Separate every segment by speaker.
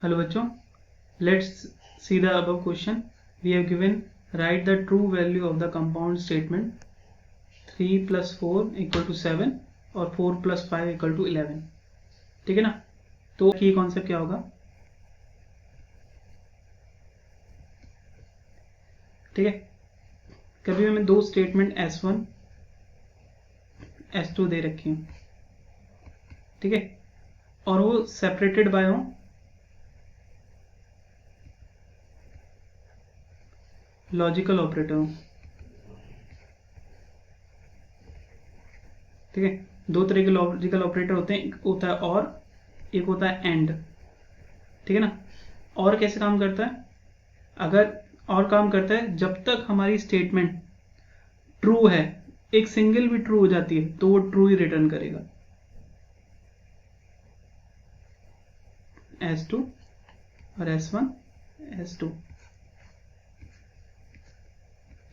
Speaker 1: Hello बच्चों, let's see the above question. We have given write the true value of the compound statement 3 plus 4 equal to 7 और 4 plus 5 equal to 11. ठीक है ना। तो ये concept क्या होगा, ठीक है। कभी हमें दो स्टेटमेंट S1 S2 दे रखी हूँ, ठीक है, और वो सेपरेटेड बाय हो लॉजिकल ऑपरेटर हो, ठीक है। दो तरह के लॉजिकल ऑपरेटर होते हैं, एक होता है और, एक होता है एंड, ठीक है ना। और कैसे काम करता है, अगर और काम करता है जब तक हमारी स्टेटमेंट ट्रू है, एक सिंगल भी ट्रू हो जाती है तो वो ट्रू ही रिटर्न करेगा। S2 और S1 S2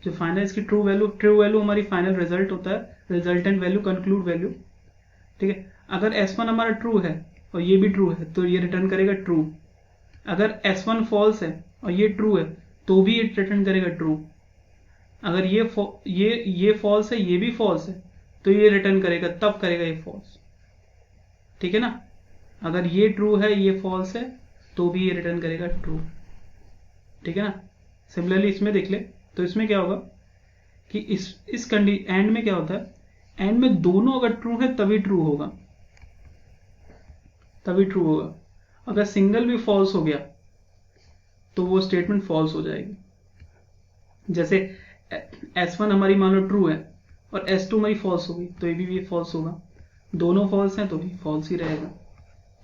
Speaker 1: जो फाइनल इसकी ट्रू वैल्यू हमारी फाइनल रिजल्ट होता है, रिजल्टेंट वैल्यू, कंक्लूड वैल्यू, ठीक है। अगर S1 हमारा ट्रू है और ये भी ट्रू है तो ये रिटर्न करेगा ट्रू। अगर S1 फॉल्स है और ये ट्रू है तो भी ये रिटर्न करेगा ट्रू। अगर ये फॉल्स है, ये भी फॉल्स है, तो ये रिटर्न करेगा, तब करेगा ये फॉल्स, ठीक है ना। अगर ये ट्रू है, ये फॉल्स है, तो भी ये रिटर्न करेगा ट्रू, ठीक है ना। सिमिलरली इसमें देख ले, तो इसमें क्या होगा कि इस एंड में क्या होता है, एंड में दोनों अगर ट्रू है तभी ट्रू होगा, तभी ट्रू होगा। अगर सिंगल भी फॉल्स हो गया तो वो स्टेटमेंट फॉल्स हो जाएगी। जैसे S1 हमारी मान लो ट्रू है और S2 हमारी फॉल्स हो गई तो ये भी फॉल्स होगा। दोनों फॉल्स हैं तो भी फॉल्स ही रहेगा,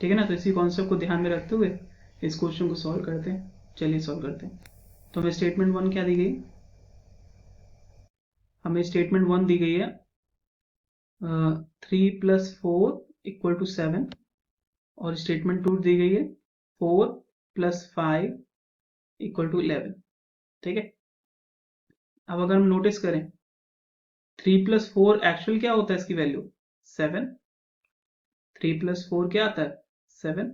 Speaker 1: ठीक है ना। तो इसी कॉन्सेप्ट को ध्यान में रखते हुए इस क्वेश्चन को सॉल्व करते हैं। चलिए सॉल्व करते हैं। तो हमें स्टेटमेंट 1 क्या दी गई, हमें स्टेटमेंट 1 दी गई है 3 प्लस 4 इक्वल टू 7 और स्टेटमेंट 2 दी गई है 4 प्लस 5 इक्वल टू 11, ठीक है। अब अगर हम नोटिस करें 3 प्लस 4 एक्चुअल क्या होता है, इसकी वैल्यू 7। 3 प्लस 4 क्या आता है 7,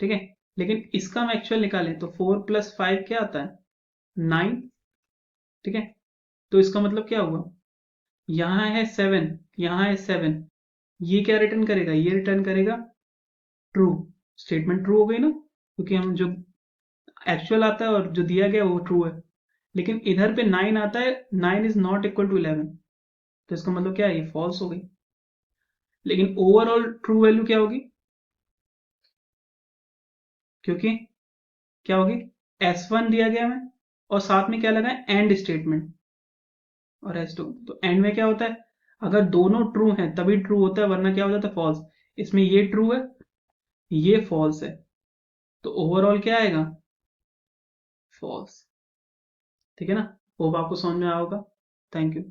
Speaker 1: ठीक है। लेकिन इसका हम एक्चुअल निकालें तो 4 प्लस 5 क्या आता है 9, ठीक है। तो इसका मतलब क्या हुआ, यहां है 7, यहां है 7, ये क्या रिटर्न करेगा, ये रिटर्न करेगा ट्रू। स्टेटमेंट ट्रू हो गई ना, क्योंकि हम जो एक्चुअल आता है और जो दिया गया वो ट्रू है। लेकिन इधर पे 9 आता है, 9 इज नॉट इक्वल टू 11, तो इसका मतलब क्या है, ये फॉल्स हो गई। लेकिन ओवरऑल ट्रू वैल्यू क्या होगी, क्योंकि क्या होगी, S1 दिया गया है और साथ में क्या लगा है एंड स्टेटमेंट और S2। तो एंड में क्या होता है, अगर दोनों ट्रू हैं तभी ट्रू होता है, वरना क्या हो जाता है फॉल्स। इसमें ये ट्रू है, ये फॉल्स है, तो ओवरऑल क्या आएगा फॉल्स, ठीक है ना। होप आपको समझ में आया होगा। Thank you.